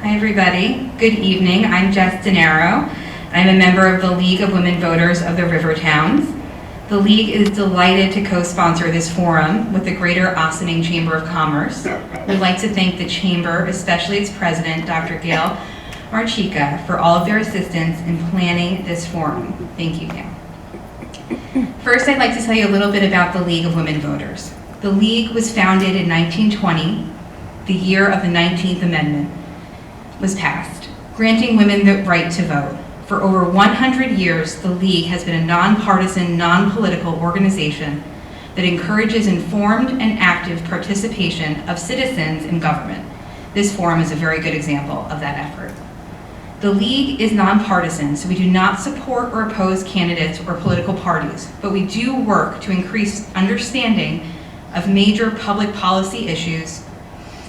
Hi, everybody. Good evening. I'm Jess Denaro. I'm a member of the League of Women Voters of the River Towns. The League is delighted to co-sponsor this forum with the Greater Ossining Chamber of Commerce. We'd like to thank the Chamber, especially its president, Dr. Gail Marchica, for all of their assistance in planning this forum. Thank you, Gail. First, I'd like to tell you a little bit about the League of Women Voters. The League was founded in 1920, the year of the 19th Amendment was passed, granting women the right to vote. For over 100 years, the League has been a nonpartisan, non-political organization that encourages informed and active participation of citizens in government. This forum is a very good example of that effort. The League is nonpartisan, so we do not support or oppose candidates or political parties, but we do work to increase understanding of major public policy issues,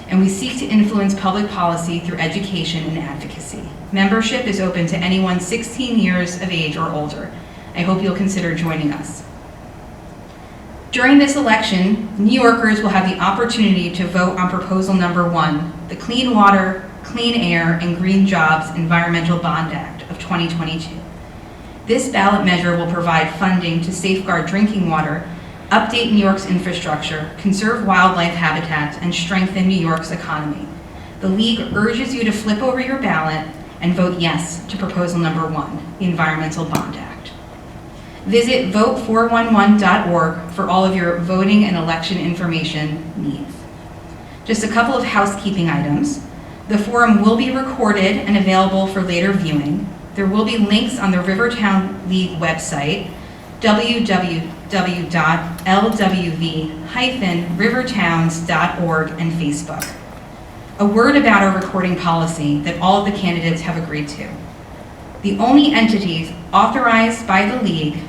and we seek to influence public policy through education and advocacy. Membership is open to anyone 16 years of age or older. I hope you'll consider joining us. During this election, New Yorkers will have the opportunity to vote on proposal number 1, the Clean Water, Clean Air, and Green Jobs Environmental Bond Act of 2022. This ballot measure will provide funding to safeguard drinking water, update New York's infrastructure, conserve wildlife habitats, and strengthen New York's economy. The League urges you to flip over your ballot and vote yes to proposal number 1, the Environmental Bond Act. Visit vote411.org for all of your voting and election information needs. Just a couple of housekeeping items. The forum will be recorded and available for later viewing. There will be links on the Rivertown League website, www.lwv-rivertowns.org, and Facebook. A word about our recording policy that all of the candidates have agreed to. The only entities authorized by the League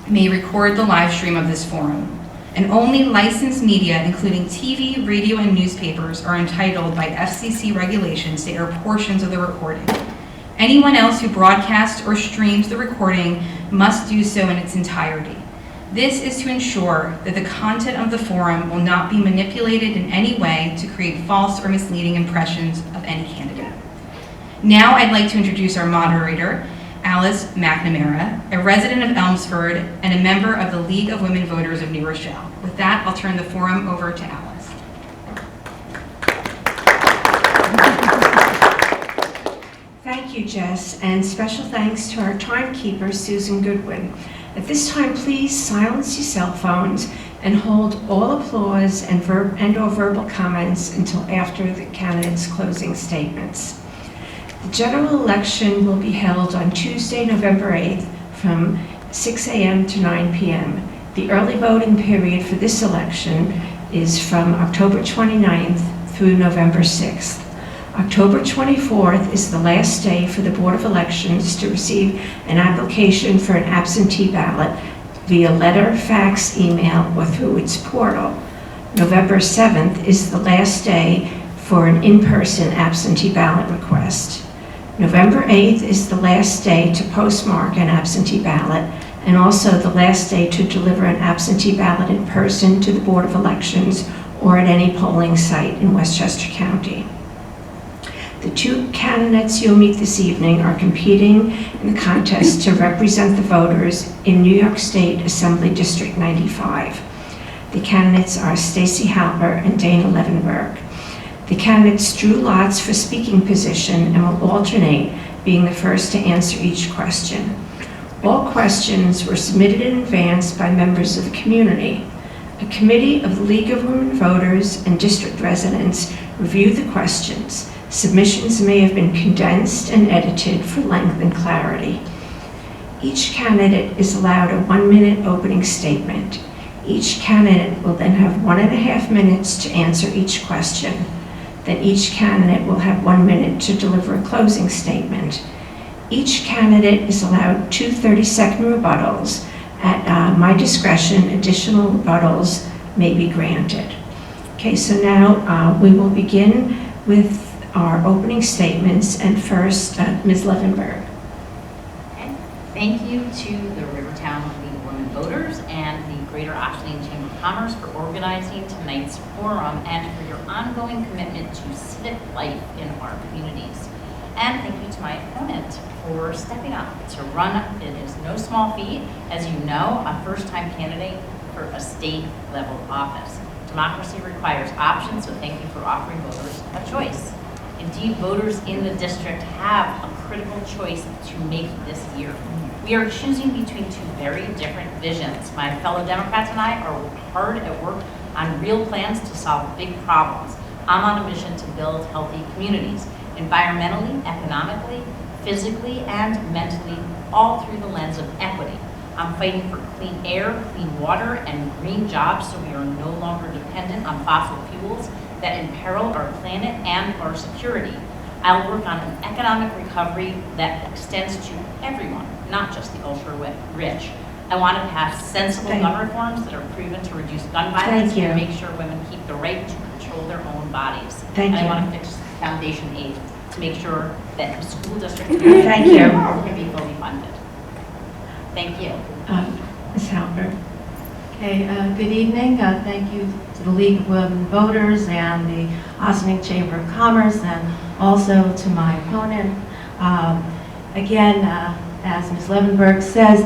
may record the live stream of this forum, and only licensed media, including TV, radio, and newspapers, are entitled by FCC regulations to air portions of the recording. Anyone else who broadcasts or streams the recording must do so in its entirety. This is to ensure that the content of the forum will not be manipulated in any way to create false or misleading impressions of any candidate. Now I'd like to introduce our moderator, Alice McNamara, a resident of Elmsford and a member of the League of Women Voters of New Rochelle. With that, I'll turn the forum over to Alice. Thank you, Jess, and special thanks to our timekeeper, Susan Goodwin. At this time, please silence your cell phones and hold all applause and or verbal comments until after the candidates' closing statements. The general election will be held on Tuesday, November 8th from 6 a.m. to 9 p.m. The early voting period for this election is from October 29th through November 6th. October 24th is the last day for the Board of Elections to receive an application for an absentee ballot via letter, fax, email, or through its portal. November 7th is the last day for an in-person absentee ballot request. November 8th is the last day to postmark an absentee ballot, and also the last day to deliver an absentee ballot in person to the Board of Elections or at any polling site in Westchester County. The two candidates you'll meet this evening are competing in the contest to represent the voters in New York State Assembly District 95. The candidates are Stacey Halper and Dana Levenberg. The candidates drew lots for speaking position and will alternate, being the first to answer each question. All questions were submitted in advance by members of the community. A committee of the League of Women Voters and district residents reviewed the questions. Submissions may have been condensed and edited for length and clarity. Each candidate is allowed a 1-minute opening statement. Each candidate will then have 1.5 minutes to answer each question. Then each candidate will have 1 minute to deliver a closing statement. Each candidate is allowed 2 30-second rebuttals. At my discretion, additional rebuttals may be granted. Okay, so now we will begin with our opening statements, and first, Ms. Levenberg. Okay. Thank you to the Rivertown League of Women Voters and the Greater Ossining Chamber of Commerce for organizing tonight's forum and for your ongoing commitment to civic life in our communities. And thank you to my opponent for stepping up to run. It is no small feat, as you know, a first-time candidate for a state-level office. Democracy requires options, so thank you for offering voters a choice. Indeed, voters in the district have a critical choice to make this year. We are choosing between two very different visions. My fellow Democrats and I are hard at work on real plans to solve big problems. I'm on a mission to build healthy communities, environmentally, economically, physically, and mentally, all through the lens of equity. I'm fighting for clean air, clean water, and green jobs so we are no longer dependent on fossil fuels that imperil our planet and our security. I'll work on an economic recovery that extends to everyone, not just the ultra-rich. I want to pass sensible gun reforms that are proven to reduce gun violence and make sure women keep the right to control their own bodies. And I want to fix foundation aid to make sure that the school district can be fully funded. Thank you. Ms. Halpern. Okay, good evening. Thank you to the League of Women Voters and the Ossining Chamber of Commerce, and also to my opponent. Again, as Ms. Levenberg says,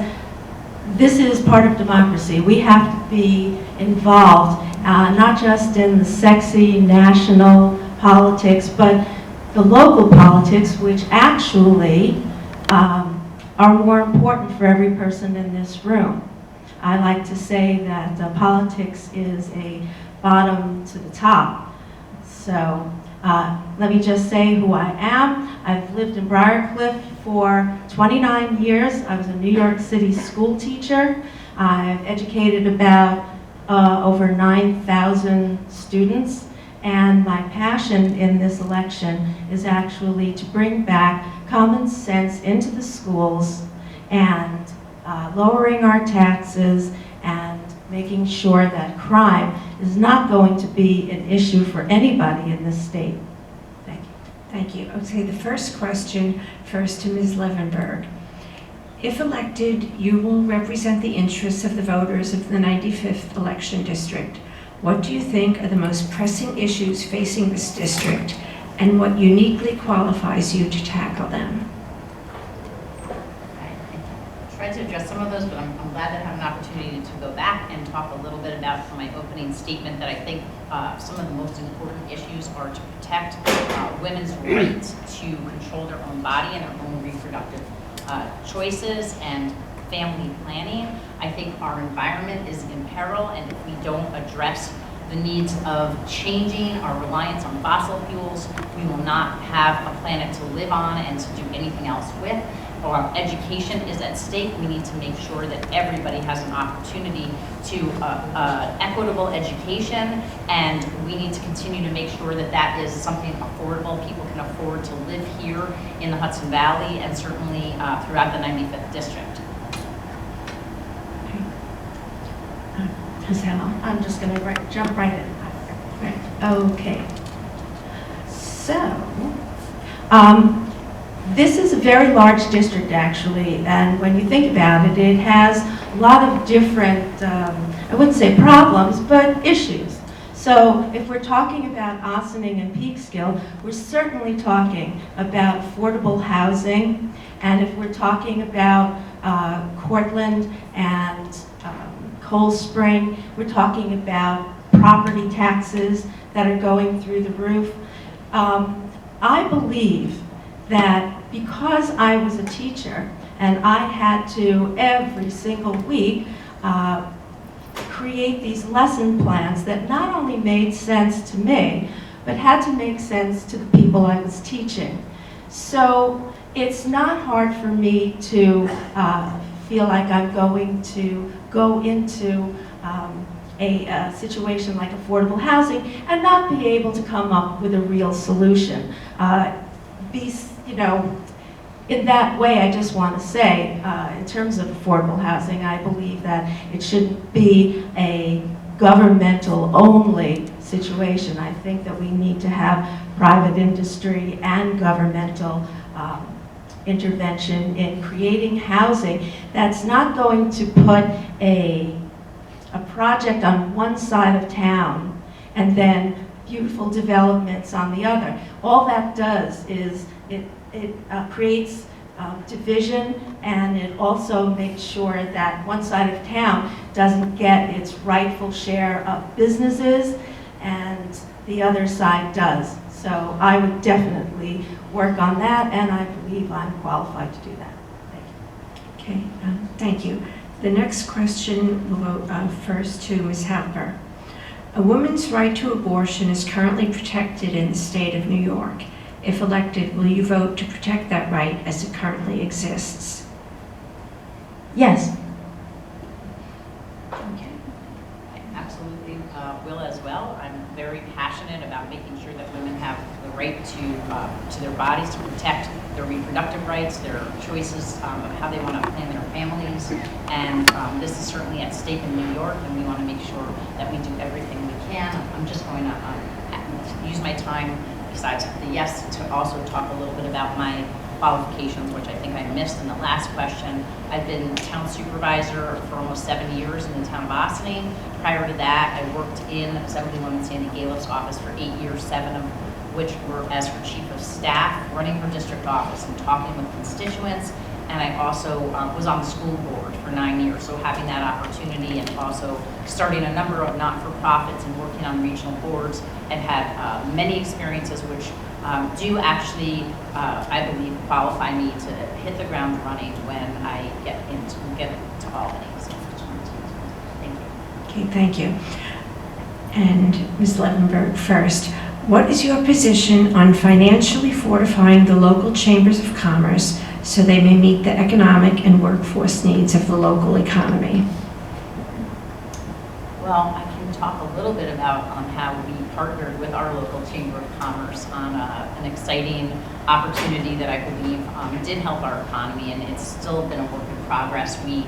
this is part of democracy. We have to be involved, not just in the sexy national politics, but the local politics, which actually are more important for every person in this room. I like to say that politics is a bottom to the top. So let me just say who I am. I've lived in Briarcliff for 29 years. I was a New York City school teacher. I've educated about over 9,000 students. And my passion in this election is actually to bring back common sense into the schools and lowering our taxes and making sure that crime is not going to be an issue for anybody in this state. Thank you. Thank you. Okay, the first question first to Ms. Levenberg. If elected, you will represent the interests of the voters of the 95th election district. What do you think are the most pressing issues facing this district, and what uniquely qualifies you to tackle them? I tried to address some of those, but I'm glad to have an opportunity to go back and talk a little bit about from my opening statement that I think some of the most important issues are to protect women's right to control their own body and their own reproductive choices and family planning. I think our environment is in peril, and if we don't address the needs of changing our reliance on fossil fuels, we will not have a planet to live on and to do anything else with. Our education is at stake. We need to make sure that everybody has an opportunity to equitable education, and we need to continue to make sure that that is something affordable. People can afford to live here in the Hudson Valley and certainly throughout the 95th district. I'm just going to jump right in. Right. Okay. So, this is a very large district, actually, and when you think about it, it has a lot of different, I wouldn't say problems, but issues. So, if we're talking about Ossining and Peekskill, we're certainly talking about affordable housing, and if we're talking about Cortland and Cold Spring, we're talking about property taxes that are going through the roof. I believe that because I was a teacher and I had to every single week create these lesson plans that not only made sense to me, but had to make sense to the people I was teaching. So it's not hard for me to feel like I'm going to go into a situation like affordable housing and not be able to come up with a real solution. In that way, I just want to say, in terms of affordable housing, I believe that it shouldn't be a governmental-only situation. I think that we need to have private industry and governmental intervention in creating housing that's not going to put a project on one side of town and then beautiful developments on the other. All that does is it creates division, and it also makes sure that one side of town doesn't get its rightful share of businesses and the other side does. So I would definitely work on that, and I believe I'm qualified to do that. Thank you. Okay, thank you. The next question will go first to Ms. Halper. A woman's right to abortion is currently protected in the state of New York. If elected, will you vote to protect that right as it currently exists? Yes. Okay. I absolutely will as well. I'm very passionate about making sure that women have the right to their bodies, to protect their reproductive rights, their choices of how they want to plan their families. And this is certainly at stake in New York, and we want to make sure that we do everything we can. I'm just going to use my time, besides the yes, to also talk a little bit about my qualifications, which I think I missed in the last question. I've been town supervisor for almost 7 years in the town of Ossining. Prior to that, I worked in Assemblywoman Sandy Galiff's office for 8 years, 7 of which were as her chief of staff, running her district office and talking with constituents. And I also was on the school board for 9 years, so having that opportunity and also starting a number of not-for-profits and working on regional boards, I've had many experiences which do actually, I believe, qualify me to hit the ground running when I get to Albany. So I just wanted to thank you. Okay, thank you. And Ms. Levenberg first. What is your position on financially fortifying the local chambers of commerce so they may meet the economic and workforce needs of the local economy? Well, I can talk a little bit about how we partnered with our local Chamber of Commerce on an exciting opportunity that I believe did help our economy, and it's still been a work in progress. We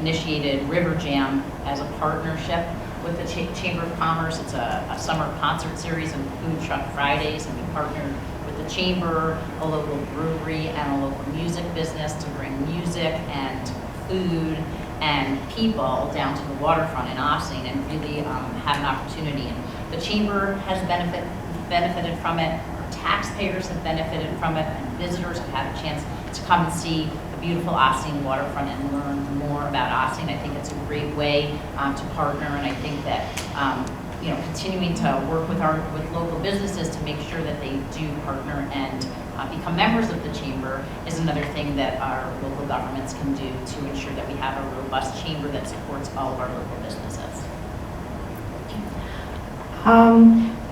initiated River Jam as a partnership with the Chamber of Commerce. It's a summer concert series and food truck Fridays, and we partnered with the Chamber, a local brewery, and a local music business to bring music and food and people down to the waterfront in Ossining and really have an opportunity. And the Chamber has benefited from it, our taxpayers have benefited from it, and visitors have had a chance to come and see the beautiful Ossining waterfront and learn more about Ossining. I think it's a great way to partner, and I think that continuing to work with local businesses to make sure that they do partner and become members of the Chamber is another thing that our local governments can do to ensure that we have a robust Chamber that supports all of our local businesses.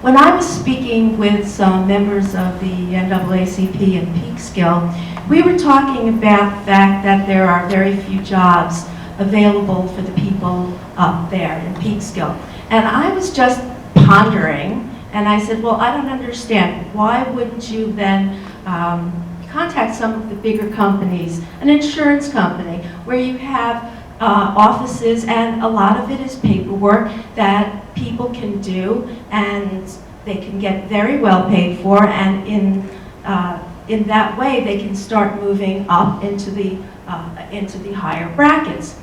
When I was speaking with some members of the NAACP in Peekskill, we were talking about the fact that there are very few jobs available for the people up there in Peekskill. And I was just pondering, and I said, well, I don't understand. Why wouldn't you then contact some of the bigger companies, an insurance company, where you have offices, and a lot of it is paperwork that people can do, and they can get very well paid for, and in that way they can start moving up into the higher brackets.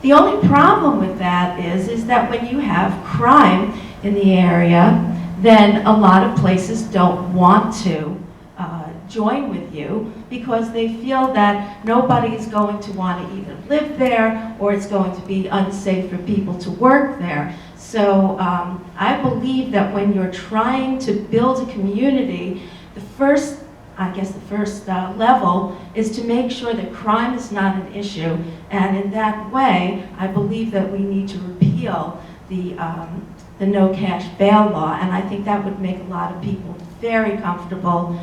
The only problem with that is that when you have crime in the area, then a lot of places don't want to join with you because they feel that nobody is going to want to either live there or it's going to be unsafe for people to work there. So I believe that when you're trying to build a community, the first level is to make sure that crime is not an issue, and in that way, I believe that we need to repeal the no cash bail law, and I think that would make a lot of people very comfortable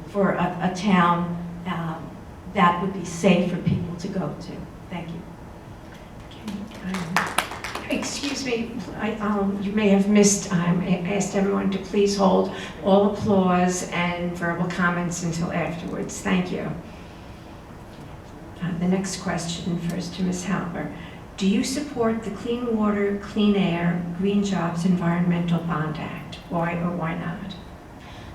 for a town that would be safe for people to go to. Thank you. Excuse me, you may have missed, I asked everyone to please hold all applause and verbal comments until afterwards. Thank you. The next question first to Ms. Halper. Do you support the Clean Water, Clean Air, Green Jobs Environmental Bond Act? Why or why not?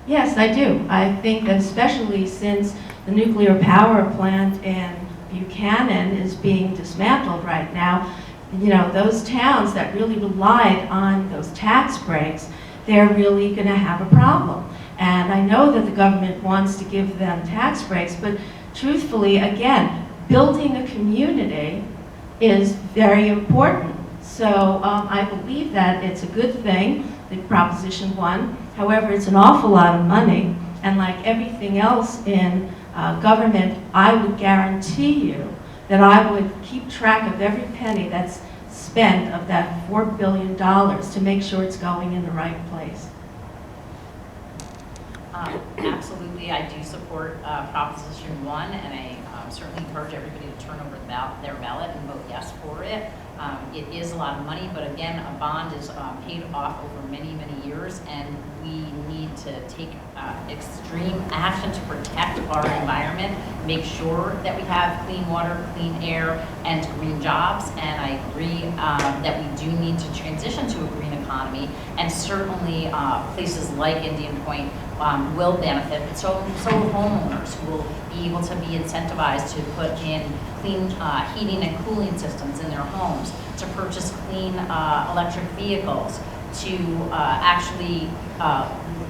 Yes, I do. I think that especially since the nuclear power plant in Buchanan is being dismantled right now, those towns that really relied on those tax breaks, they're really going to have a problem. And I know that the government wants to give them tax breaks, but truthfully, again, building a community is very important. So I believe that it's a good thing, the Proposition 1. However, it's an awful lot of money, and like everything else in government, I would guarantee you that I would keep track of every penny that's spent of that $4 billion to make sure it's going in the right place. Absolutely, I do support Proposition 1, and I certainly encourage everybody to turn over their ballot and vote yes for it. It is a lot of money, but again, a bond is paid off over many, many years, and we need to take extreme action to protect our environment, make sure that we have clean water, clean air, and green jobs. And I agree that we do need to transition to a green economy, and certainly places like Indian Point will benefit, but so will homeowners who will be able to be incentivized to put in clean heating and cooling systems in their homes, to purchase clean electric vehicles, to actually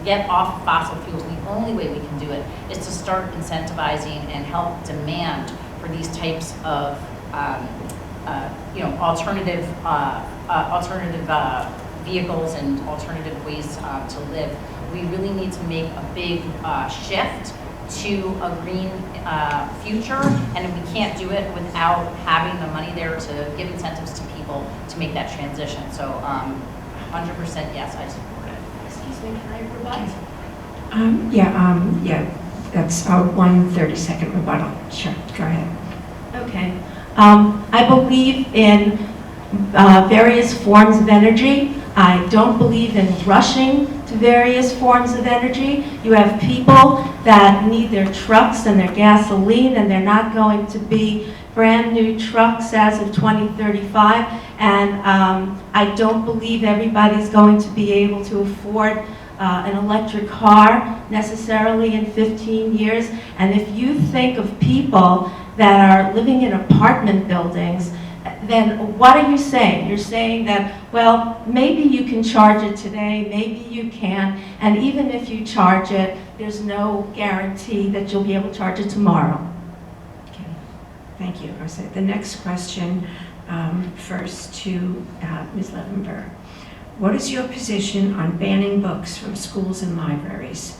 get off fossil fuels. The only way we can do it is to start incentivizing and help demand for these types of alternative vehicles and alternative ways to live. We really need to make a big shift to a green future, and we can't do it without having the money there to give incentives to people to make that transition. So 100% yes, I support it. Excuse me, can I rebut? That's our 1 30-second rebuttal. Sure, go ahead. Okay. I believe in various forms of energy. I don't believe in rushing to various forms of energy. You have people that need their trucks and their gasoline, and they're not going to be brand new trucks as of 2035. And I don't believe everybody's going to be able to afford an electric car necessarily in 15 years. And if you think of people that are living in apartment buildings, then what are you saying? You're saying that, well, maybe you can charge it today, maybe you can, and even if you charge it, there's no guarantee that you'll be able to charge it tomorrow. Okay, thank you, Arsa. The next question, first to Ms. Levenberg. What is your position on banning books from schools and libraries?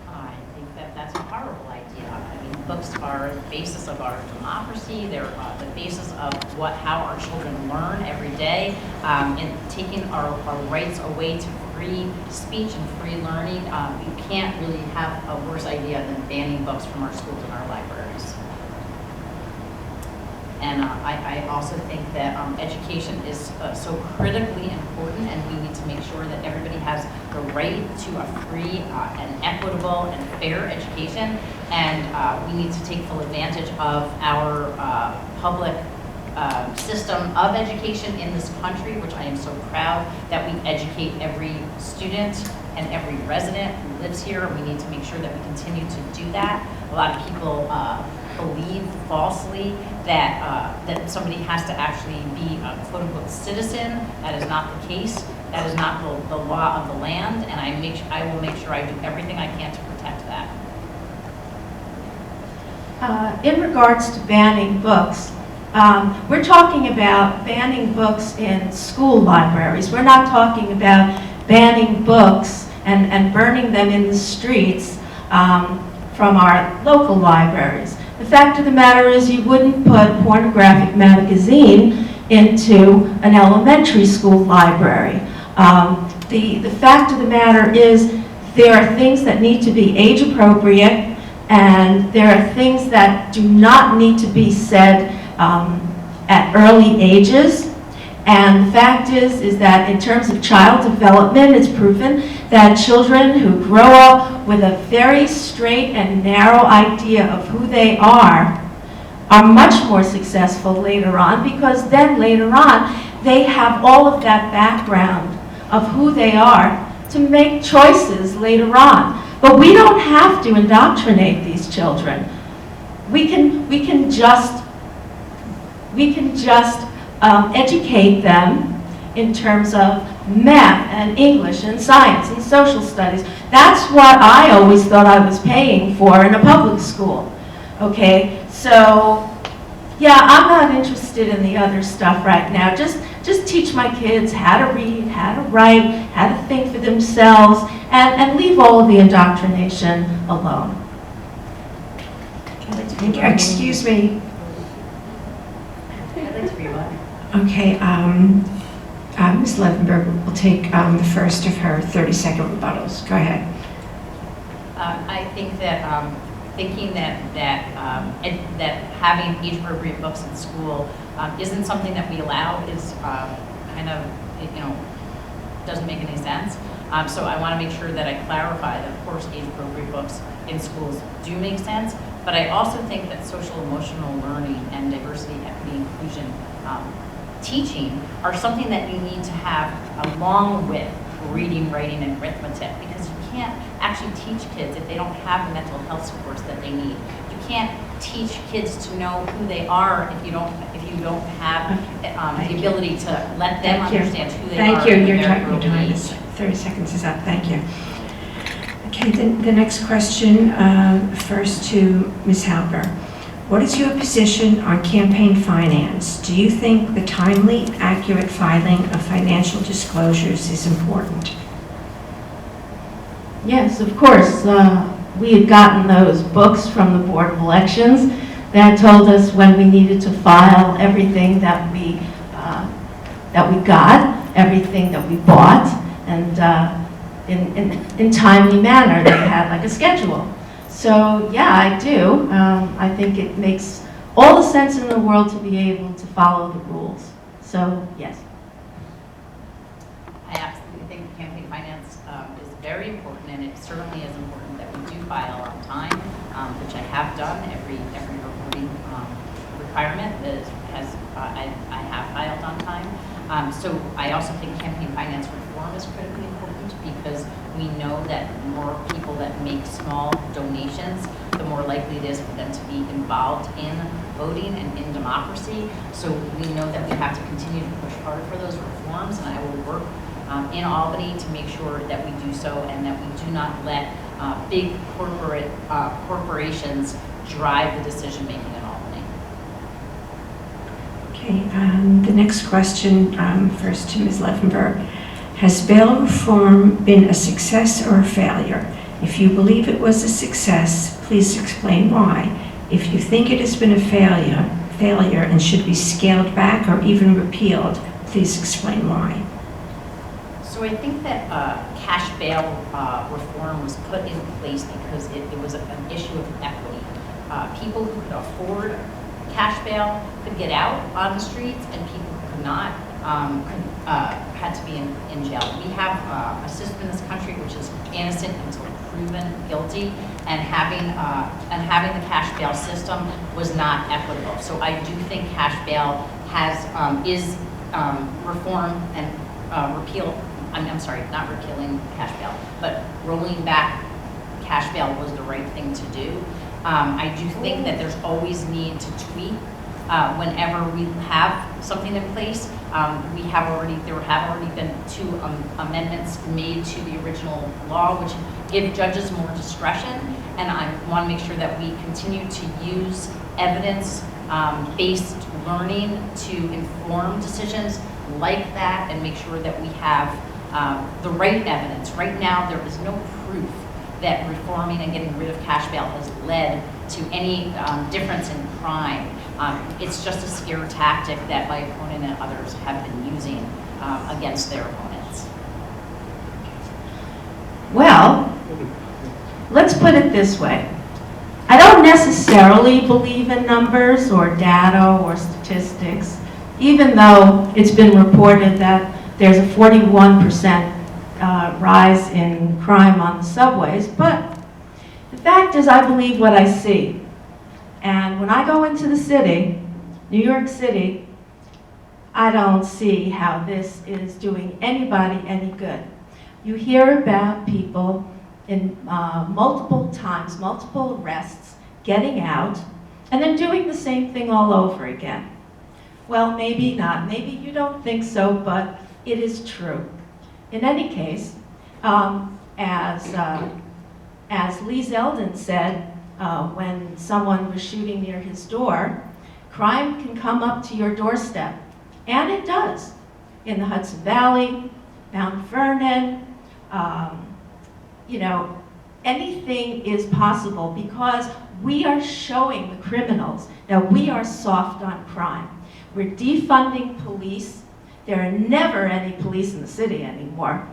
I think that that's a horrible idea. I mean, books are the basis of our democracy. They're the basis of how our children learn every day. And taking our rights away to free speech and free learning, you can't really have a worse idea than banning books from our schools and our libraries. And I also think that education is so critically important, and we need to make sure that everybody has the right to a free and equitable and fair education. And we need to take full advantage of our public system of education in this country, which I am so proud that we educate every student and every resident who lives here. We need to make sure that we continue to do that. A lot of people believe falsely that somebody has to actually be a quote-unquote citizen. That is not the case. That is not the law of the land, and I will make sure I do everything I can to protect that. In regards to banning books, we're talking about banning books in school libraries. We're not talking about banning books and burning them in the streets from our local libraries. The fact of the matter is you wouldn't put a pornographic magazine into an elementary school library. The fact of the matter is there are things that need to be age appropriate, and there are things that do not need to be said at early ages. And the fact is that in terms of child development, it's proven that children who grow up with a very straight and narrow idea of who they are much more successful later on, because then later on they have all of that background of who they are to make choices later on. But we don't have to indoctrinate these children. We can just educate them in terms of math and English and science and social studies. That's what I always thought I was paying for in a public school. Okay, so yeah, I'm not interested in the other stuff right now. Just teach my kids how to read, how to write, how to think for themselves, and leave all of the indoctrination alone. Excuse me. I'd like to rebut. Okay, Ms. Levenberg will take the first of her 30-second rebuttals. Go ahead. I think that thinking that having age-appropriate books in school isn't something that we allow is kind of, doesn't make any sense. So I want to make sure that I clarify that, of course, age-appropriate books in schools do make sense, but I also think that social emotional learning and diversity, equity, inclusion teaching are something that you need to have along with reading, writing, and arithmetic, because you can't actually teach kids if they don't have the mental health supports that they need. You can't teach kids to know who they are if you don't have the ability to let them understand who they are. Thank you. Your their time early is age. 30 seconds is up. Thank you. Okay, the next question, first to Ms. Halper. What is your position on campaign finance? Do you think the timely, accurate filing of financial disclosures is important? Yes, of course. We had gotten those books from the Board of Elections that told us when we needed to file everything that we got, everything that we bought, and in timely manner. They had like a schedule. So yeah, I do. I think it makes all the sense in the world to be able to follow the rules. So yes. I absolutely think campaign finance is very important, and it certainly is important that we do file on time, which I have done. Every reporting requirement I have filed on time. So I also think campaign finance reform is critically important, because we know that the more people that make small donations, the more likely it is for them to be involved in voting and in democracy. So we know that we have to continue to push hard for those reforms, and I will work in Albany to make sure that we do so, and that we do not let big corporations drive the decision making in Albany. Okay, the next question, first to Ms. Leffenberg. Has bail reform been a success or a failure? If you believe it was a success, please explain why. If you think it has been a failure and should be scaled back or even repealed, please explain why. So I think that cash bail reform was put in place because it was an issue of equity. People who could afford cash bail could get out on the streets, and people who could not had to be in jail. We have a system in this country which is innocent until proven guilty, and having the cash bail system was not equitable. So I do think cash bail is reform and repeal. I'm sorry, not repealing cash bail, but rolling back cash bail was the right thing to do. I do think that there's always need to tweak whenever we have something in place. There have already been 2 amendments made to the original law, which give judges more discretion, and I want to make sure that we continue to use evidence-based learning to inform decisions like that, and make sure that we have the right evidence. Right now, there is no proof that reforming and getting rid of cash bail has led to any difference in crime. It's just a scare tactic that my opponent and others have been using against their opponents. Well, let's put it this way. I don't necessarily believe in numbers or data or statistics, even though it's been reported that there's a 41% rise in crime on the subways, but the fact is I believe what I see. And when I go into the city, New York City, I don't see how this is doing anybody any good. You hear about people in multiple times, multiple arrests, getting out, and then doing the same thing all over again. Well, maybe not. Maybe you don't think so, but it is true. In any case, as Lee Zeldin said when someone was shooting near his door, crime can come up to your doorstep, and it does. In the Hudson Valley, Mount Vernon, you know, anything is possible because we are showing the criminals that we are soft on crime. We're defunding police. There are never any police in the city anymore.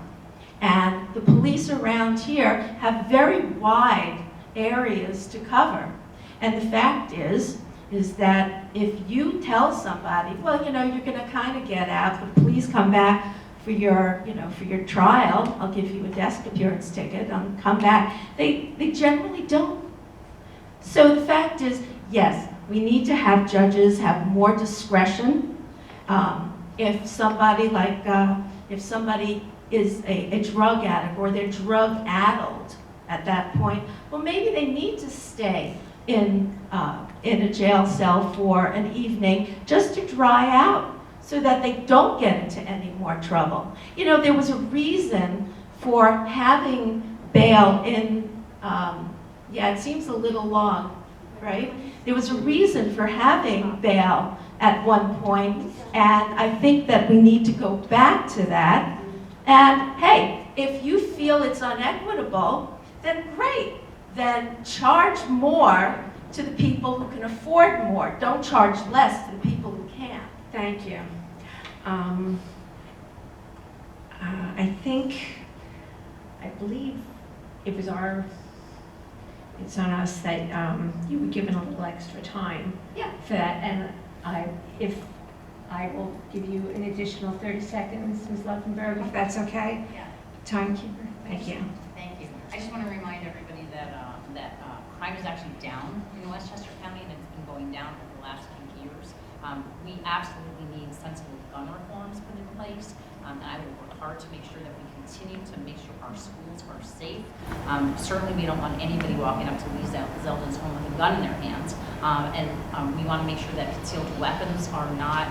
And the police around here have very wide areas to cover. And the fact is that if you tell somebody, well, you know, you're gonna kind of get out, but please come back for your, you know, for your trial. I'll give you a desk appearance ticket, come back. They generally don't. So the fact is, yes, we need to have judges have more discretion. If somebody is a drug addict or they're drug addled at that point, well, maybe they need to stay in a jail cell for an evening just to dry out so that they don't get into any more trouble. You know, there was a reason for having bail in, yeah, it seems a little long, right? There was a reason for having bail at one point, and I think that we need to go back to that. And hey, if you feel it's unequitable, then great. Then charge more to the people who can afford more. Don't charge less to the people who can't. Thank you. I believe it's on us that you were given a little extra time Yeah. for that, and I will give you an additional 30 seconds, Ms. Luffenberg, if that's okay? Yeah. Timekeeper, thank you. Thank you. I just want to remind everybody that crime is actually down in Westchester County, and it's been going down for the last few years. We absolutely need sensible gun reforms put in place, and I will work hard to make sure that we continue to make sure our schools are safe. Certainly, we don't want anybody walking up to Lee Zeldin's home with a gun in their hands, and we want to make sure that concealed weapons are not,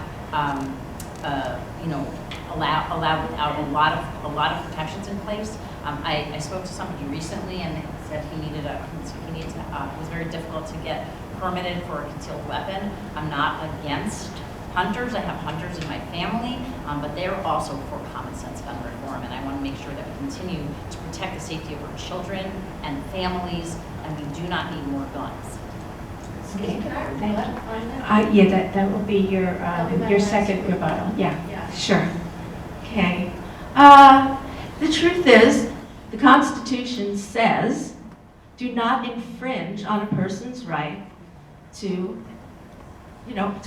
allowed without a lot of protections in place. I spoke to somebody recently, and they said it was very difficult to get permitted for a concealed weapon. I'm not against hunters. I have hunters in my family, but they're also for common sense gun reform, and I want to make sure that we continue to protect the safety of our children and families, and we do not need more guns. Okay. Thank you. Yeah, that will be your second rebuttal. Yeah, Yeah. sure. Okay. The truth is, the Constitution says, do not infringe on a person's right to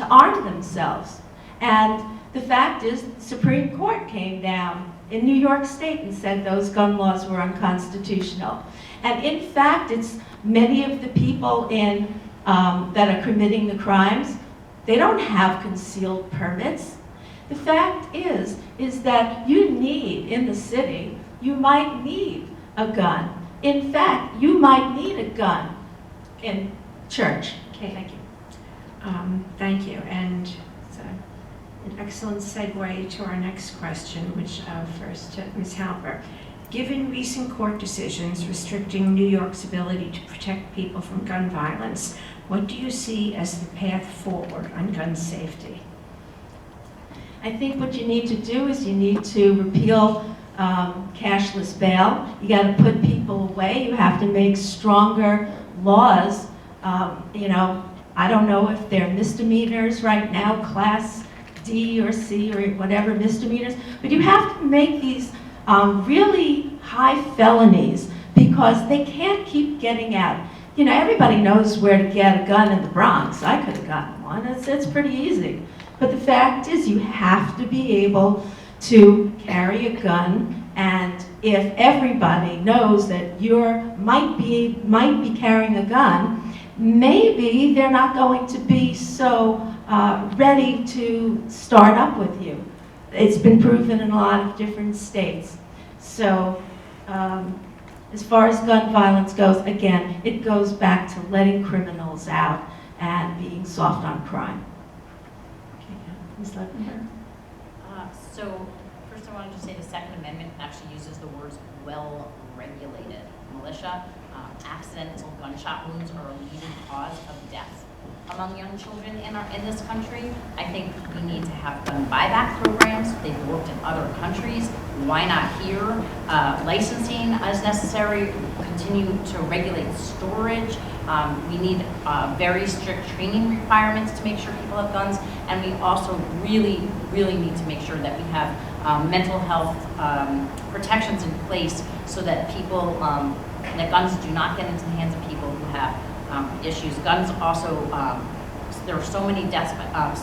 arm themselves. And the fact is, the Supreme Court came down in New York State and said those gun laws were unconstitutional. And in fact, it's many of the people that are committing the crimes, they don't have concealed permits. The fact is that you need, in the city, you might need a gun. In fact, you might need a gun in church. Okay, thank you. Thank you, and it's an excellent segue to our next question, which first to Ms. Halper. Given recent court decisions restricting New York's ability to protect people from gun violence, what do you see as the path forward on gun safety? I think what you need to do is you need to repeal cashless bail. You got to put people away. You have to make stronger laws. I don't know if they're misdemeanors right now, class D or C or whatever misdemeanors, but you have to make these really high felonies because they can't keep getting out. You know, everybody knows where to get a gun in the Bronx. I could have gotten one. It's pretty easy. But the fact is you have to be able to carry a gun, and if everybody knows that you might be carrying a gun, maybe they're not going to be so ready to start up with you. It's been proven in a lot of different states. So as far as gun violence goes, again, it goes back to letting criminals out and being soft on crime. Ms. Levenberg? So first I wanted to say the Second Amendment actually uses the words well-regulated. Militia, accidental gunshot wounds are a leading cause of death among young children in this country. I think we need to have gun buyback programs. They've worked in other countries. Why not here? Licensing as necessary. Continue to regulate storage. We need very strict training requirements to make sure people have guns. And we also really need to make sure that we have mental health protections in place so that people, that guns do not get into the hands of people who have issues. Guns also, there are so many deaths,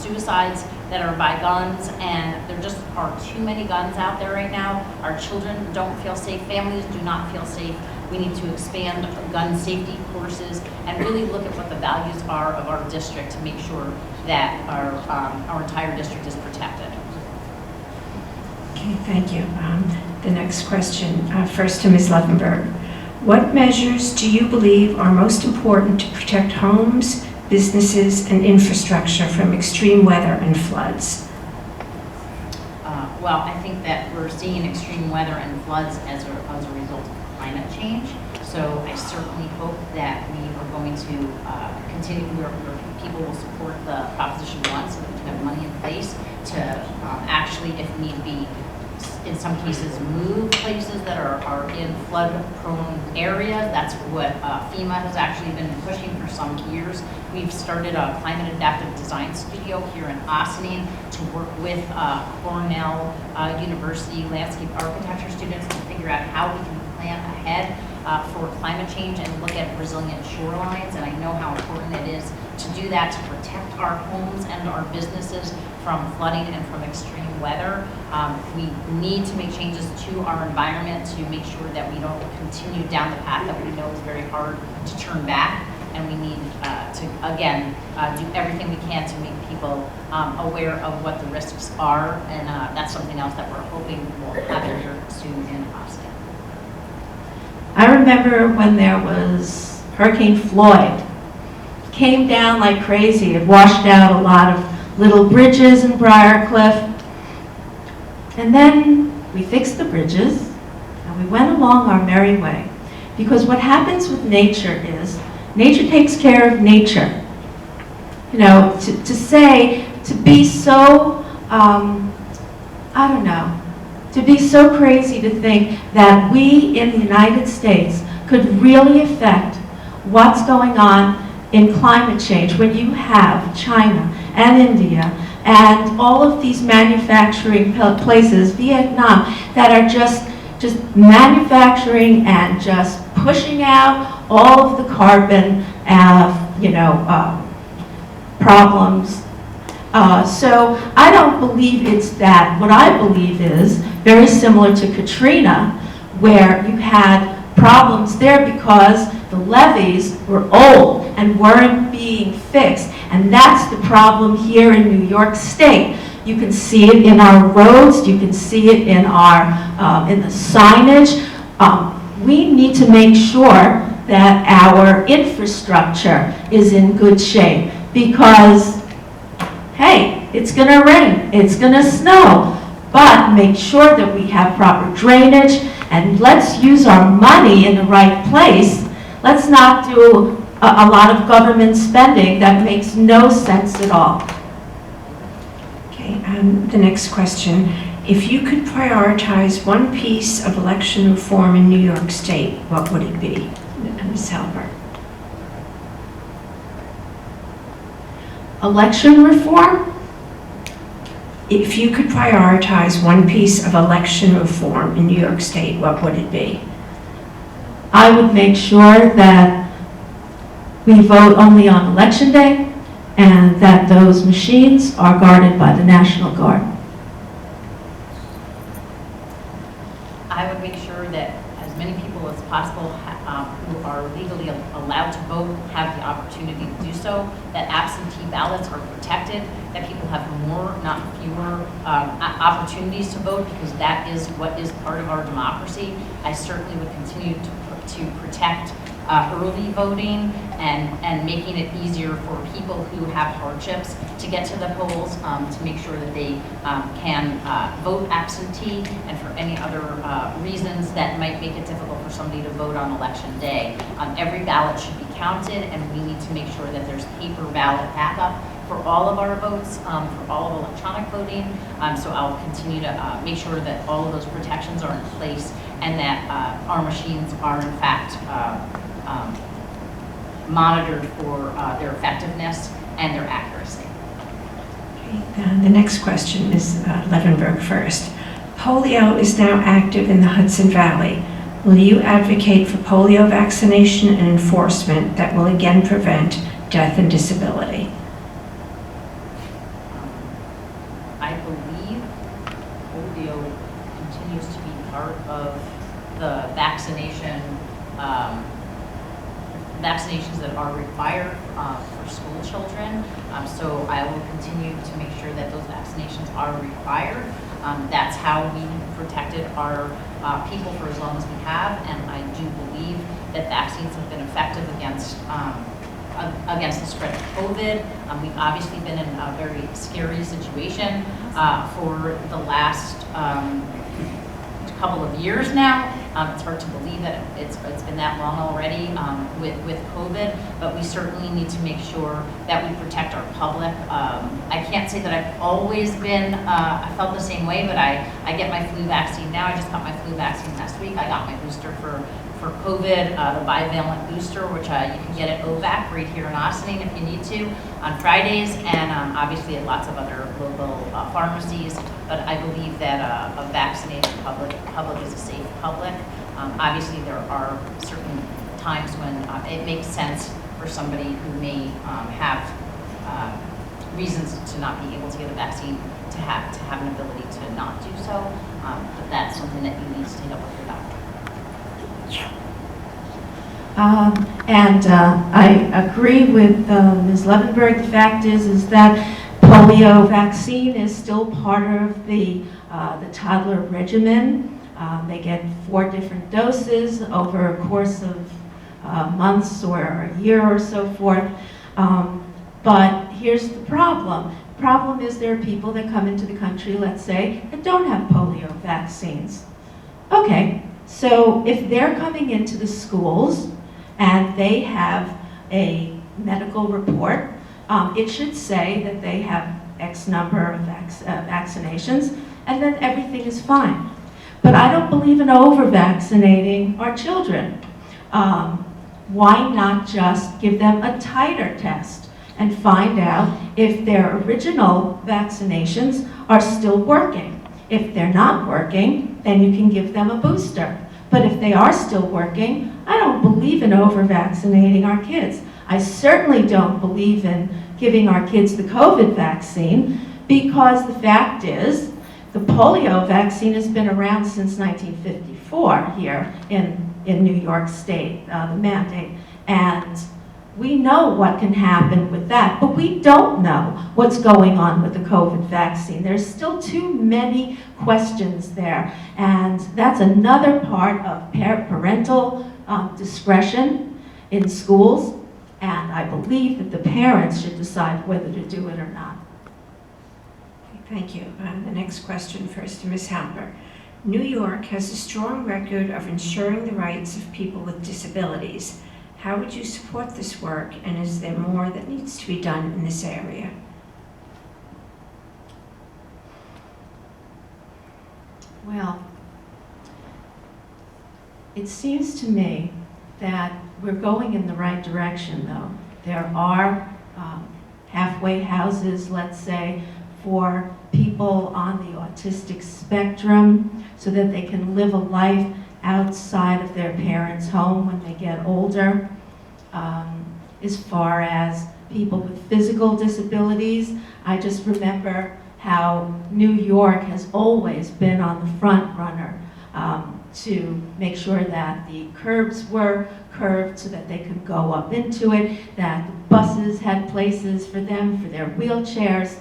suicides that are by guns, and there just are too many guns out there right now. Our children don't feel safe, families do not feel safe. We need to expand gun safety courses and really look at what the values are of our district to make sure that our entire district is protected. Okay, thank you. The next question, first to Ms. Levenberg. What measures do you believe are most important to protect homes, businesses, and infrastructure from extreme weather and floods? Well, I think that we're seeing extreme weather and floods as a result of climate change. So I certainly hope that we are going to continue, where people will support the Proposition 1 so that we have money in place to actually, if need be, in some cases, move places that are in flood-prone areas. That's what FEMA has actually been pushing for some years. We've started a climate adaptive design studio here in Ossining to work with Cornell University landscape architecture students to figure out how we can plan ahead for climate change and look at resilient shorelines. And I know how important it is to do that to protect our homes and our businesses from flooding and from extreme weather. We need to make changes to our environment to make sure that we don't continue down the path that we know is very hard to turn back. And we need to, again, do everything we can to make people aware of what the risks are. And that's something else that we're hoping will happen here soon in Austin. I remember when there was Hurricane Floyd. Came down like crazy. It washed out a lot of little bridges in Briarcliff. And then we fixed the bridges and we went along our merry way. Because what happens with nature is, nature takes care of nature. You know, to be so, I don't know, to be so crazy to think that we in the United States could really affect what's going on in climate change when you have China and India and all of these manufacturing places, Vietnam, that are just manufacturing and just pushing out all of the carbon, problems. So I don't believe it's that. What I believe is very similar to Katrina, where you had problems there because the levees were old and weren't being fixed. And that's the problem here in New York State. You can see it in our roads. You can see it in in the signage. We need to make sure that our infrastructure is in good shape because, hey, it's going to rain, it's going to snow, but make sure that we have proper drainage and let's use our money in the right place. Let's not do a lot of government spending that makes no sense at all. Okay, the next question. If you could prioritize one piece of election reform in New York State, what would it be? Ms. Halbert. Election reform? If you could prioritize one piece of election reform in New York State, what would it be? I would make sure that we vote only on Election Day and that those machines are guarded by the National Guard. I would make sure that as many people as possible who are legally allowed to vote have the opportunity to do so, that absentee ballots are protected, that people have more, not fewer, opportunities to vote because that is what is part of our democracy. I certainly would continue to protect early voting and making it easier for people who have hardships to get to the polls, to make sure that they can vote absentee, and for any other reasons that might make it difficult for somebody to vote on election day. Every ballot should be counted, and we need to make sure that there's paper ballot backup for all of our votes, for all of electronic voting. So I'll continue to make sure that all of those protections are in place, and that our machines are in fact monitored for their effectiveness and their accuracy. Okay, the next question is Levenberg first. Polio is now active in the Hudson Valley. Will you advocate for polio vaccination and enforcement that will again prevent death and disability? I believe polio continues to be part of the vaccinations that are required for school children. So I will continue to make sure that those vaccinations are required. That's how we protected our people for as long as we have, and I do believe that vaccines have been effective against the spread of COVID. We've obviously been in a very scary situation for the last couple of years now. It's hard to believe that it's been that long already with COVID, but we certainly need to make sure that we protect our public. I can't say that I've always been, I felt the same way, but I get my flu vaccine now. I just got my flu vaccine last week. I got my booster for COVID, the bivalent booster, which you can get at OVAC right here in Ossining if you need to on Fridays, and obviously at lots of other local pharmacies. But I believe that a vaccinated public is a safe public. Obviously, there are certain times when it makes sense for somebody who may have reasons to not be able to get a vaccine to have an ability to not do so. But that's something that you need to take up with your doctor. I agree with Ms. Levenberg. The fact is that polio vaccine is still part of the toddler regimen. They get 4 different doses over a course of months or a year or so forth. But here's the problem. The problem is there are people that come into the country, let's say, that don't have polio vaccines. Okay, so if they're coming into the schools and they have a medical report, it should say that they have X number of vaccinations, and then everything is fine. But I don't believe in over-vaccinating our children. Why not just give them a titer test and find out if their original vaccinations are still working? If they're not working, then you can give them a booster. But if they are still working, I don't believe in over-vaccinating our kids. I certainly don't believe in giving our kids the COVID vaccine, because the fact is, the polio vaccine has been around since 1954 here in New York State, the mandate. And we know what can happen with that, but we don't know what's going on with the COVID vaccine. There's still too many questions there. And that's another part of parental discretion in schools. And I believe that the parents should decide whether to do it or not. Thank you. The next question first to Ms. Halper. New York has a strong record of ensuring the rights of people with disabilities. How would you support this work, and is there more that needs to be done in this area? Well, it seems to me that we're going in the right direction, though. There are halfway houses, let's say, for people on the autistic spectrum so that they can live a life outside of their parents' home when they get older. As far as people with physical disabilities, I just remember how New York has always been on the front runner to make sure that the curbs were curved so that they could go up into it, that the buses had places for them, for their wheelchairs.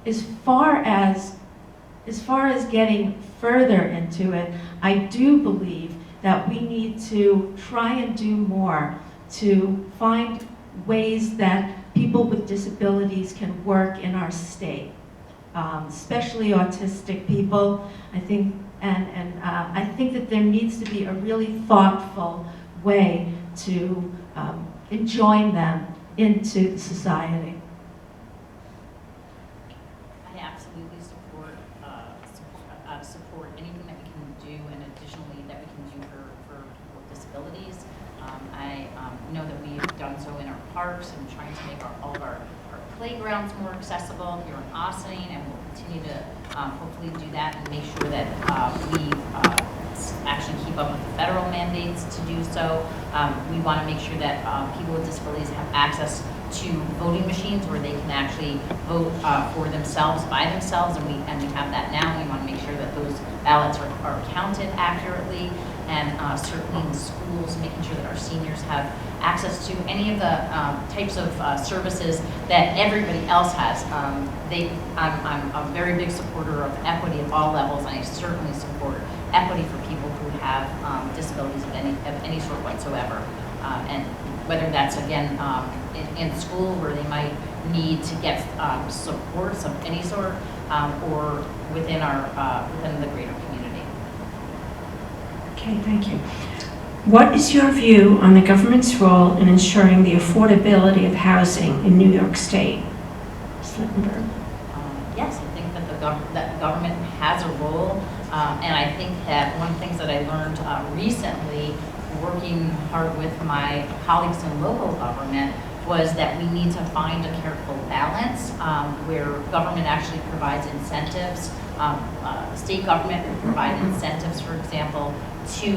As far as getting further into it, I do believe that we need to try and do more to find ways that people with disabilities can work in our state, especially autistic people. I think, I think that there needs to be a really thoughtful way to join them into society. I absolutely support anything that we can do, and additionally that we can do for people with disabilities. I know that we've done so in our parks and trying to make all of our playgrounds more accessible here in Ossining, and we'll continue to hopefully do that and make sure that we actually keep up with the federal mandates to do so. We want to make sure that people with disabilities have access to voting machines where they can actually vote for themselves, by themselves, and we have that now. We want to make sure that those ballots are counted accurately, and certainly in schools, making sure that our seniors have access to any of the types of services that everybody else has. I'm a very big supporter of equity at all levels, and I certainly support equity for people who have disabilities of any sort whatsoever. And whether that's, again, in school where they might need to get supports of any sort, or within the greater community. Okay, thank you. What is your view on the government's role in ensuring the affordability of housing in New York State? Slittenberg. Yes, I think that that government has a role, and I think that one of the things that I learned recently, working hard with my colleagues in local government, was that we need to find a careful balance where government actually provides incentives. State government will provide incentives, for example, to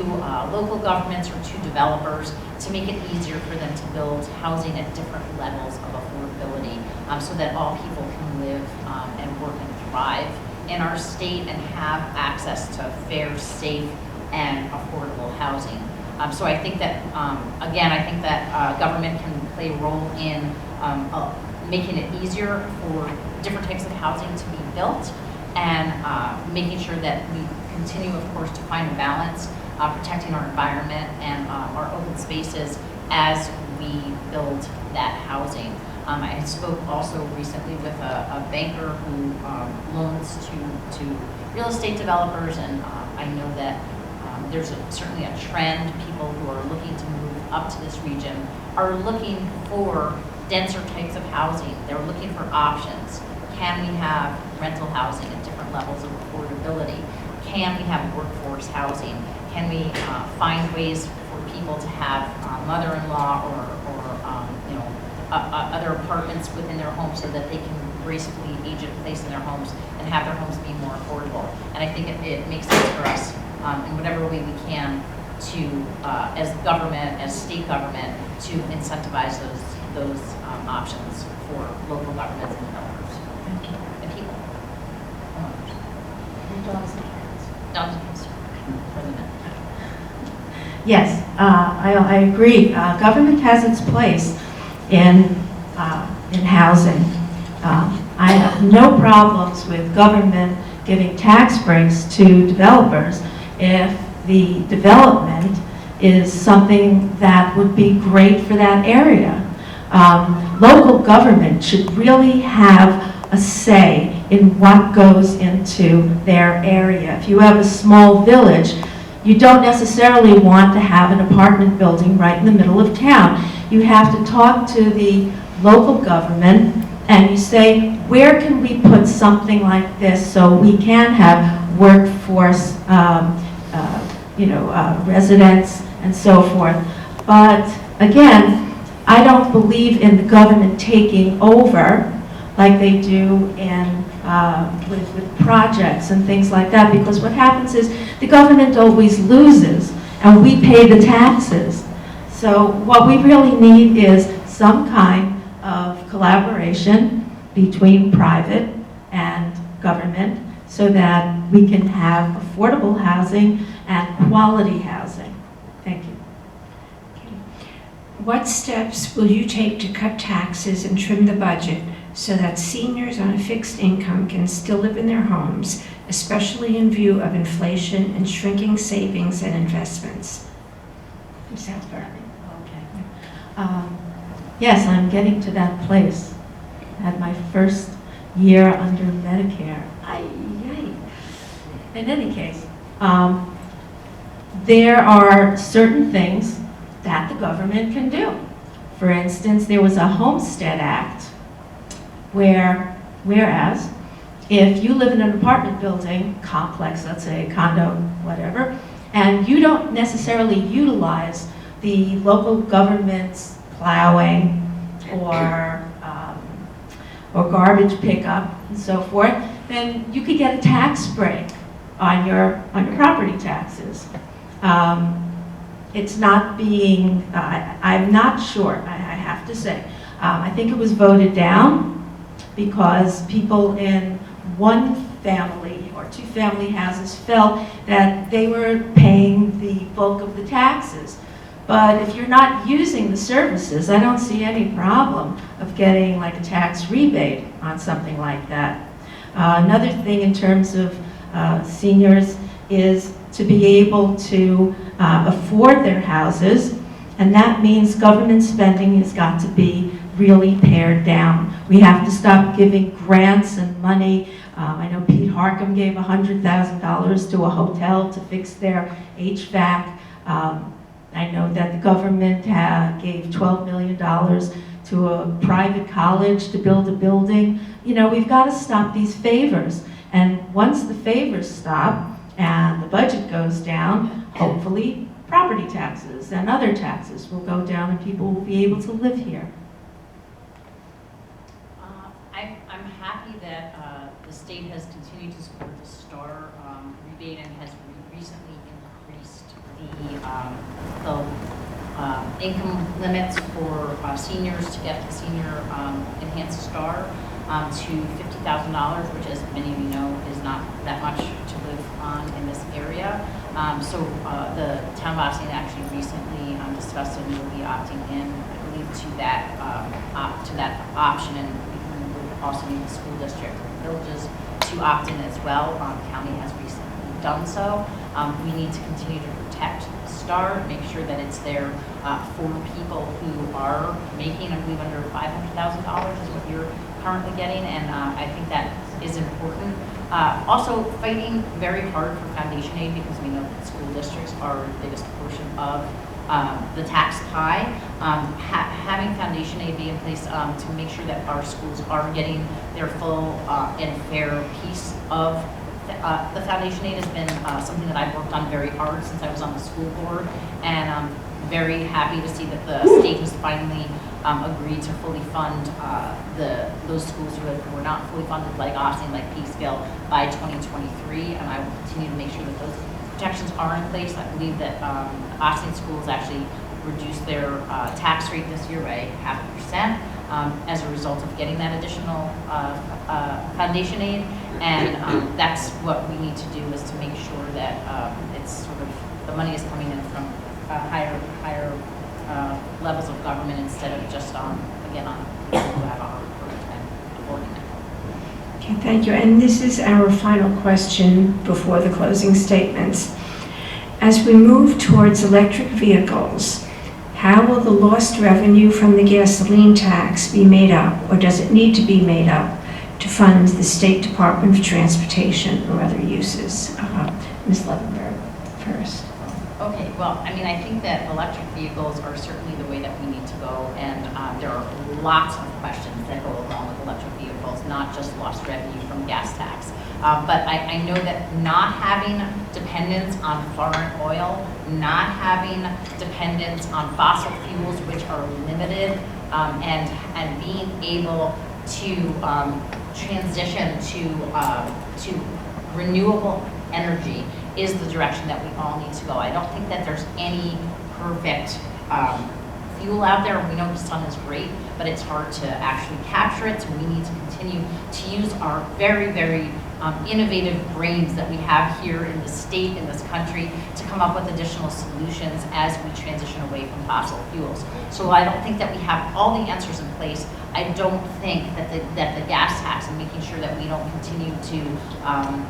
local governments or to developers to make it easier for them to build housing at different levels of affordability, so that all people can live and work and thrive in our state and have access to fair, safe, and affordable housing. So I think that, again, I think that government can play a role in making it easier for different types of housing to be built, and making sure that we continue, of course, to find a balance, protecting our environment and our open spaces as we build that housing. I spoke also recently with a banker who loans to real estate developers, and I know that there's certainly a trend. People who are looking to move up to this region are looking for denser types of housing. They're looking for options. Can we have rental housing at different levels of affordability? Can we have workforce housing? Can we find ways for people to have mother-in-law or other apartments within their homes so that they can gracefully age in place in their homes and have their homes be more affordable? And I think it makes sense for us in whatever way we can to, as government, as state government, to incentivize those options for local governments and developers. Thank you. And people, homeowners. And dogs and cats. Dogs and cats, for the men. Yes, I agree. Government has its place in housing. I have no problems with government giving tax breaks to developers if the development is something that would be great for that area. Local government should really have a say in what goes into their area. If you have a small village, you don't necessarily want to have an apartment building right in the middle of town. You have to talk to the local government and you say, where can we put something like this so we can have workforce, residents and so forth. But again, I don't believe in the government taking over like they do in with projects and things like that, because what happens is the government always loses and we pay the taxes. So what we really need is some kind of collaboration between private and government so that we can have affordable housing and quality housing. Thank you. What steps will you take to cut taxes and trim the budget so that seniors on a fixed income can still live in their homes, especially in view of inflation and shrinking savings and investments? Ms. Albert. Okay. Yes, I'm getting to that place. I had my first year under Medicare. Ay. In any case, there are certain things that the government can do. For instance, there was a Homestead Act whereas if you live in an apartment building complex, let's say a condo, whatever, and you don't necessarily utilize the local government's plowing or garbage pickup and so forth, then you could get a tax break on your property taxes. It's not being, I'm not sure, I have to say. I think it was voted down because people in one family or two family houses felt that they were paying the bulk of the taxes. But if you're not using the services, I don't see any problem of getting like a tax rebate on something like that. Another thing in terms of seniors is to be able to afford their houses, and that means government spending has got to be really pared down. We have to stop giving grants and money. I know Pete Harcum gave $100,000 to a hotel to fix their HVAC. I know that the government gave $12 million to a private college to build a building. You know, we've got to stop these favors. And once the favors stop and the budget goes down, hopefully property taxes and other taxes will go down and people will be able to live here. I'm happy that the state has continued to support the STAR rebate and has recently increased the income limits for seniors to get the senior enhanced STAR to $50,000, which, as many of you know, is not that much to live on in this area. So the town of Austin actually recently discussed and will be opting in, I believe, to that option, and we would also need the school district and villages to opt in as well. The county has recently done so. We need to continue to protect STAR, make sure that it's there for people who are making, I believe, under $500,000 is what you're currently getting, and I think that is important. Also, fighting very hard for foundation aid, because we know that school districts are the biggest portion of the tax pie. Having foundation aid be in place to make sure that our schools are getting their full and fair piece of the foundation aid has been something that I've worked on very hard since I was on the school board, and I'm very happy to see that the state has finally agreed to fully fund those schools who were not fully funded, like Austin, like Peekskill, by 2023, and I will continue to make sure that those protections are in place. I believe that Austin schools actually reduced their tax rate this year by 0.5% as a result of getting that additional foundation aid, and that's what we need to do, is to make sure that it's sort of, the money is coming in from higher levels of government instead of just again on people who have a hard time affording it. Okay, thank you. And this is our final question before the closing statements. As we move towards electric vehicles, how will the lost revenue from the gasoline tax be made up, or does it need to be made up to fund the State Department of Transportation or other uses? Ms. Levenberg first. Okay, well, I mean, I think that electric vehicles are certainly the way that we need to go, and there are lots of questions that go along with electric vehicles, not just lost revenue from gas tax. But I know that not having dependence on foreign oil, not having dependence on fossil fuels, which are limited, and being able to transition to renewable energy is the direction that we all need to go. I don't think that there's any perfect fuel out there. We know the sun is great, but it's hard to actually capture it, so we need to continue to use our very, very innovative brains that we have here in the state, in this country, to come up with additional solutions as we transition away from fossil fuels. So I don't think that we have all the answers in place. I don't think that the gas tax and making sure that we don't continue to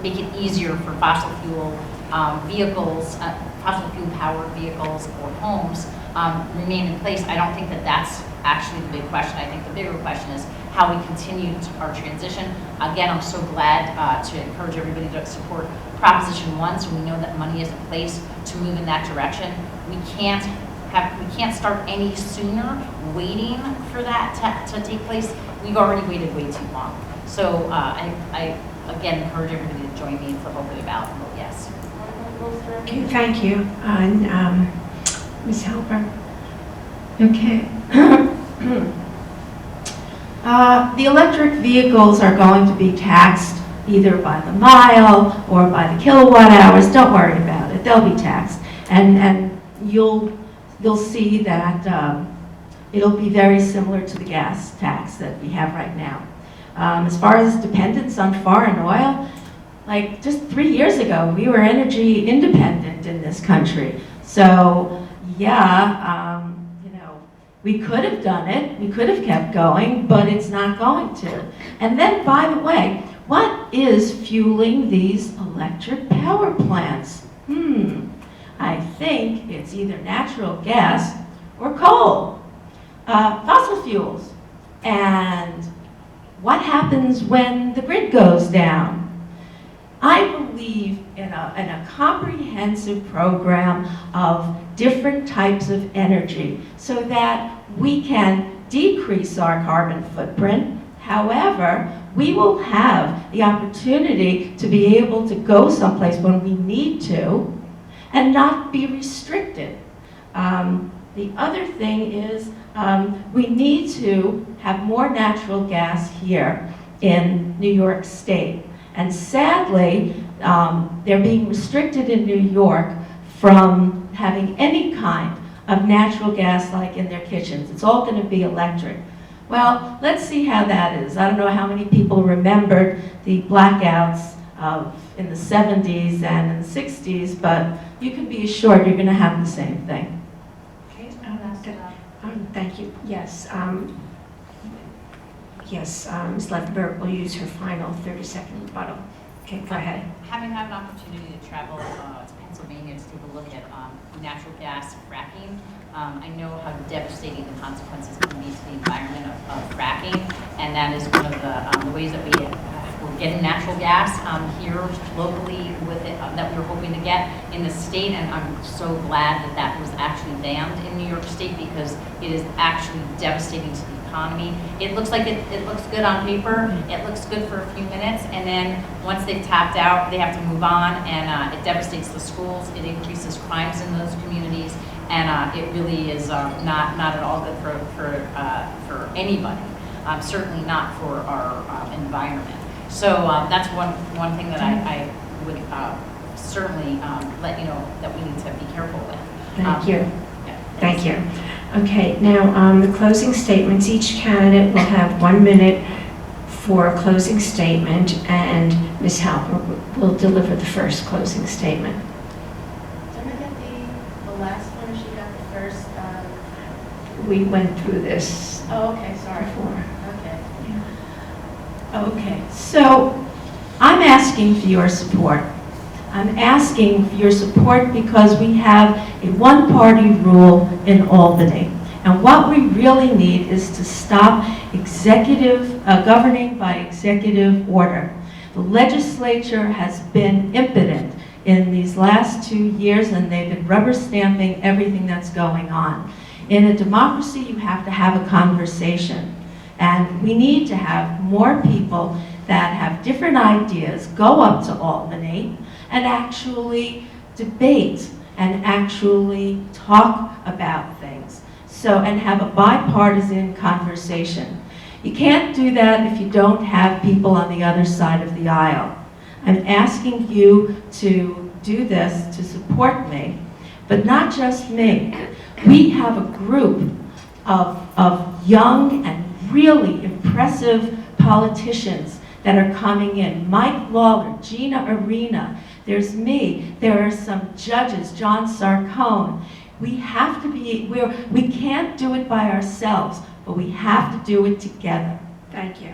make it easier for fossil fuel vehicles, fossil fuel powered vehicles or homes remain in place. I don't think that that's actually the big question. I think the bigger question is how we continue our transition. Again, I'm so glad to encourage everybody to support Proposition 1, so we know that money is in place to move in that direction. We can't start any sooner waiting for that to take place. We've already waited way too long. So I again encourage everybody to join me for hopefully the ballot and vote yes. Okay, thank you. And Ms. Halper? Okay. The electric vehicles are going to be taxed either by the mile or by the kilowatt hours. Don't worry about it. They'll be taxed. And you'll see that it'll be very similar to the gas tax that we have right now. As far as dependence on foreign oil, like just 3 years ago, we were energy independent in this country. So yeah, we could have done it, we could have kept going, but it's not going to. And then, by the way, what is fueling these electric power plants? I think it's either natural gas or coal, fossil fuels. And what happens when the grid goes down? I believe in a comprehensive program of different types of energy so that we can decrease our carbon footprint. However, we will have the opportunity to be able to go someplace when we need to and not be restricted. The other thing is we need to have more natural gas here in New York State. And sadly, they're being restricted in New York from having any kind of natural gas like in their kitchens. It's all going to be electric. Well, let's see how that is. I don't know how many people remembered the blackouts in the 70s and in the 60s, but you can be assured you're going to have the same thing. Okay, thank you. Yes. Yes, Ms. Leftenberg will use her final 30-second rebuttal. Okay, go ahead. Having had an opportunity to travel to Pennsylvania to take a look at natural gas fracking, I know how devastating the consequences can be to the environment of fracking, and that is one of the ways that we're getting natural gas here locally with it, that we were hoping to get in the state, and I'm so glad that that was actually banned in New York State because it is actually devastating to the economy. It looks like it looks good on paper, it looks good for a few minutes, and then once they've tapped out, they have to move on, and it devastates the schools, it increases crimes in those communities, and it really is not at all good for anybody, certainly not for our environment. So that's one thing that I would certainly let you know that we need to be careful with. Thank you. Yeah. Thank you. Okay, now the closing statements. Each candidate will have 1 minute for a closing statement, and Ms. Halper will deliver the first closing statement. Didn't I get the last one, or she got the first? We went through this Oh, okay, sorry. before. Okay, so I'm asking for your support. I'm asking for your support because we have a one-party rule in Albany. And what we really need is to stop governing by executive order. The legislature has been impotent in these last 2 years, and they've been rubber stamping everything that's going on. In a democracy, you have to have a conversation. And we need to have more people that have different ideas go up to Albany and actually debate and actually talk about things. So, and have a bipartisan conversation. You can't do that if you don't have people on the other side of the aisle. I'm asking you to do this, to support me, but not just me. We have a group of young and really impressive politicians that are coming in. Mike Lawler, Gina Arena, there's me, there are some judges, John Sarcone. We have to be, we can't do it by ourselves, but we have to do it together. Thank you.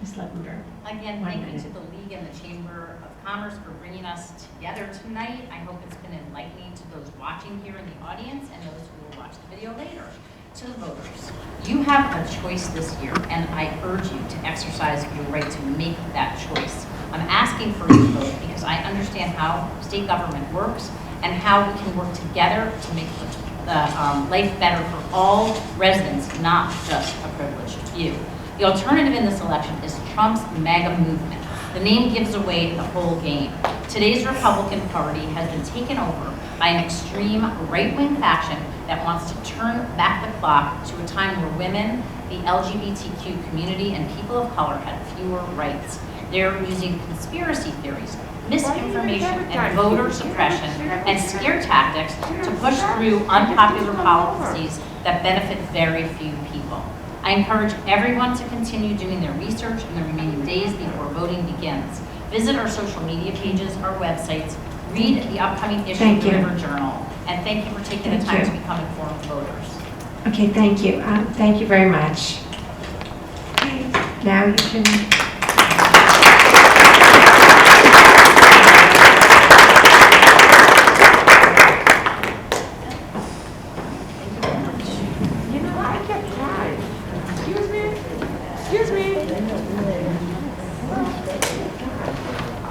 Ms. Levenberg. Again, 1 thank you minute. to the League and the Chamber of Commerce for bringing us together tonight. I hope it's been enlightening to those watching here in the audience and those who will watch the video later. To the voters, you have a choice this year, and I urge you to exercise your right to make that choice. I'm asking for your vote because I understand how state government works and how we can work together to make life better for all residents, not just a privileged few. The alternative in this election is Trump's MAGA movement. The name gives away the whole game. Today's Republican Party has been taken over by an extreme right-wing faction that wants to turn back the clock to a time where women, the LGBTQ community, and people of color had fewer rights. They're using conspiracy theories, misinformation, and voter suppression, and scare tactics to push through unpopular policies that benefit very few people. I encourage everyone to continue doing their research in the remaining days before voting begins. Visit our social media pages, our websites, read the upcoming issue of the River Journal, and thank you for taking the time to become informed voters. Okay, thank you. Thank you very much. Okay, now you can... You know, I kept quiet. Excuse me? Excuse me?